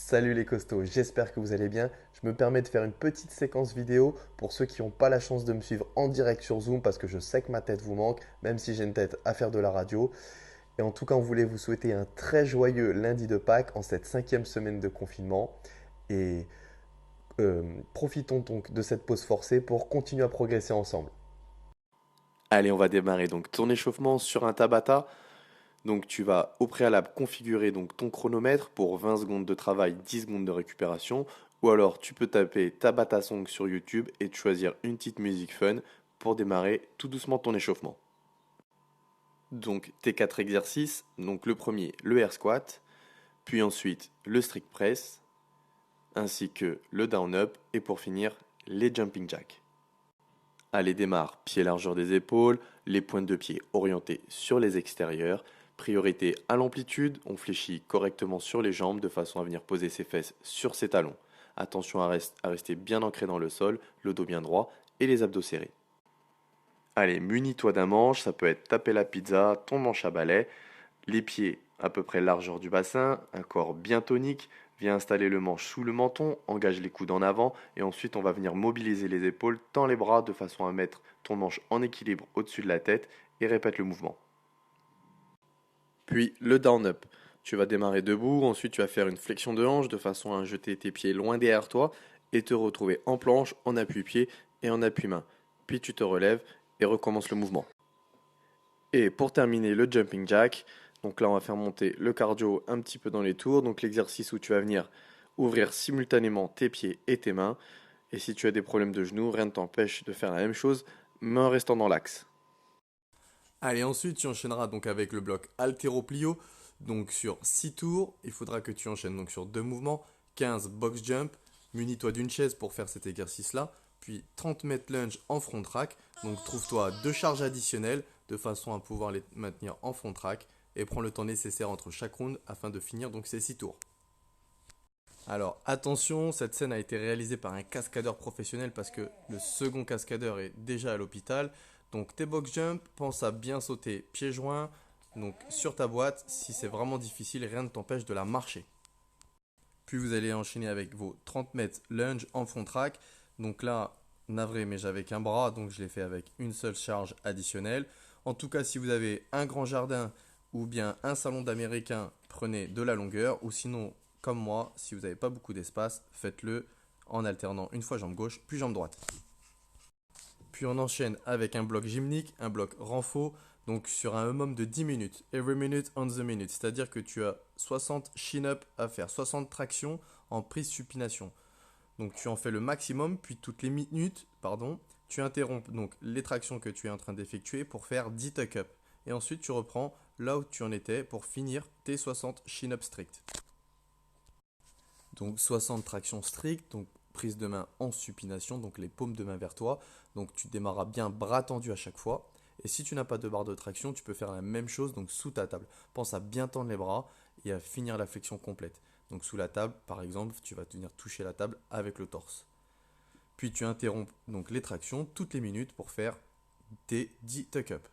Salut les costauds, j'espère que vous allez bien. Je me permets de faire une petite séquence vidéo pour ceux qui n'ont pas la chance de me suivre en direct sur Zoom parce que je sais que ma tête vous manque, même si j'ai une tête à faire de la radio. Et en tout cas, on voulait vous souhaiter un très joyeux lundi de Pâques en cette 5e semaine de confinement. Et profitons donc de cette pause forcée pour continuer à progresser ensemble. Allez, on va démarrer donc ton échauffement sur un Tabata. Donc tu vas au préalable configurer donc ton chronomètre pour 20 secondes de travail, 10 secondes de récupération. Ou alors tu peux taper Tabata Song sur YouTube et te choisir une petite musique fun pour démarrer tout doucement ton échauffement. Donc tes 4 exercices, donc le premier le air squat, puis ensuite le strict press, ainsi que le down up et pour finir les jumping jacks. Allez, démarre, pied largeur des épaules, les pointes de pied orientées sur les extérieurs. Priorité à l'amplitude, on fléchit correctement sur les jambes de façon à venir poser ses fesses sur ses talons. Attention à rester bien ancré dans le sol, le dos bien droit et les abdos serrés. Allez, munis-toi d'un manche, ça peut être taper la pizza, ton manche à balai, les pieds à peu près largeur du bassin, un corps bien tonique. Viens installer le manche sous le menton, engage les coudes en avant et ensuite on va venir mobiliser les épaules, tends les bras de façon à mettre ton manche en équilibre au-dessus de la tête et répète le mouvement. Puis le down up. Tu vas démarrer debout, ensuite tu vas faire une flexion de hanche de façon à jeter tes pieds loin derrière toi et te retrouver en planche, en appui-pied et en appui-main. Puis tu te relèves et recommence le mouvement. Et pour terminer, le jumping jack. Donc là, on va faire monter le cardio un petit peu dans les tours. Donc l'exercice où tu vas venir ouvrir simultanément tes pieds et tes mains. Et si tu as des problèmes de genoux, rien ne t'empêche de faire la même chose, mais en restant dans l'axe. Allez, ensuite, tu enchaîneras donc avec le bloc haltéro-plio. Donc sur 6 tours, il faudra que tu enchaînes donc sur deux mouvements. 15 box jump, munis-toi d'une chaise pour faire cet exercice-là. Puis 30 mètres lunge en front track. Donc trouve-toi deux charges additionnelles de façon à pouvoir les maintenir en front track. Et prends le temps nécessaire entre chaque round afin de finir donc ces 6 tours. Alors attention, cette scène a été réalisée par un cascadeur professionnel parce que le second cascadeur est déjà à l'hôpital. Donc tes box jump, pense à bien sauter pieds joints donc sur ta boîte. Si c'est vraiment difficile, rien ne t'empêche de la marcher. Puis vous allez enchaîner avec vos 30 mètres lunge en front track. Donc là, navré, mais j'avais qu'un bras, donc je l'ai fait avec une seule charge additionnelle. En tout cas, si vous avez un grand jardin ou bien un salon d'américain, prenez de la longueur. Ou sinon, comme moi, si vous n'avez pas beaucoup d'espace, faites-le en alternant une fois jambe gauche, puis jambe droite. Puis on enchaîne avec un bloc gymnique, un bloc renfo, donc sur un minimum de 10 minutes. Every minute on the minute. C'est-à-dire que tu as 60 chin-up à faire, 60 tractions en prise supination. Donc tu en fais le maximum, puis toutes les minutes, tu interromps donc les tractions que tu es en train d'effectuer pour faire 10 tuck-up. Et ensuite tu reprends là où tu en étais pour finir tes 60 chin-up stricts. Donc 60 tractions strictes, donc prise de main en supination, donc les paumes de main vers toi. Donc tu démarras bien bras tendus à chaque fois. Et si tu n'as pas de barre de traction, tu peux faire la même chose donc sous ta table. Pense à bien tendre les bras et à finir la flexion complète. Donc sous la table, par exemple, tu vas venir toucher la table avec le torse. Puis tu interromps donc les tractions toutes les minutes pour faire tes 10 tuck-up.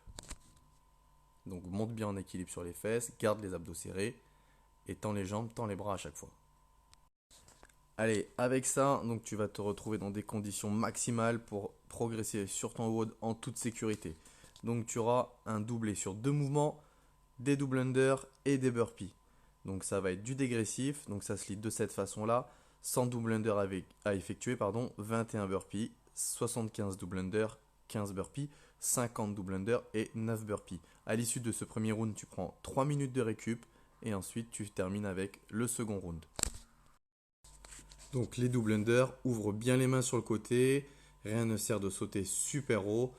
Donc monte bien en équilibre sur les fesses, garde les abdos serrés et tends les jambes, tends les bras à chaque fois. Allez, avec ça, donc tu vas te retrouver dans des conditions maximales pour progresser sur ton WOD en toute sécurité. Donc tu auras un doublé sur deux mouvements, des double under et des burpees. Donc ça va être du dégressif, donc ça se lit de cette façon-là. 100 double under à effectuer, 21 burpees, 75 double under, 15 burpees, 50 double under et 9 burpees. À l'issue de ce premier round, tu prends 3 minutes de récup et ensuite tu termines avec le second round. Donc les double under, ouvre bien les mains sur le côté, rien ne sert de sauter super haut,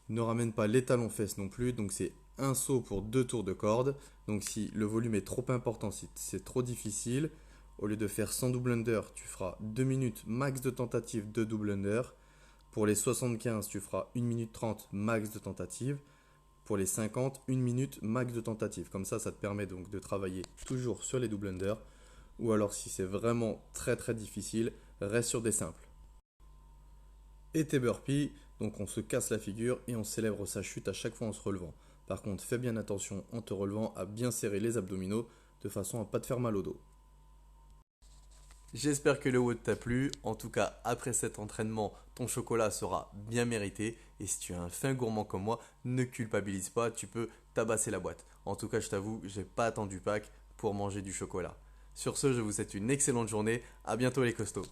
ne ramène pas les talons fesses non plus, donc c'est un saut pour deux tours de corde. Donc si le volume est trop important, si c'est trop difficile, au lieu de faire 100 double under, tu feras 2 minutes max de tentative de double under. Pour les 75, tu feras 1 minute 30 max de tentative. Pour les 50, 1 minute max de tentative. Comme ça te permet donc de travailler toujours sur les double under. Ou alors si c'est vraiment très très difficile, reste sur des simples. Et tes burpees, donc on se casse la figure et on célèbre sa chute à chaque fois en se relevant. Par contre, fais bien attention en te relevant à bien serrer les abdominaux de façon à ne pas te faire mal au dos. J'espère que le WOD t'a plu. En tout cas, après cet entraînement, ton chocolat sera bien mérité. Et si tu es un fin gourmand comme moi, ne culpabilise pas, tu peux tabasser la boîte. En tout cas, je t'avoue, j'ai pas attendu Pâques pour manger du chocolat. Sur ce, je vous souhaite une excellente journée. À bientôt les costauds.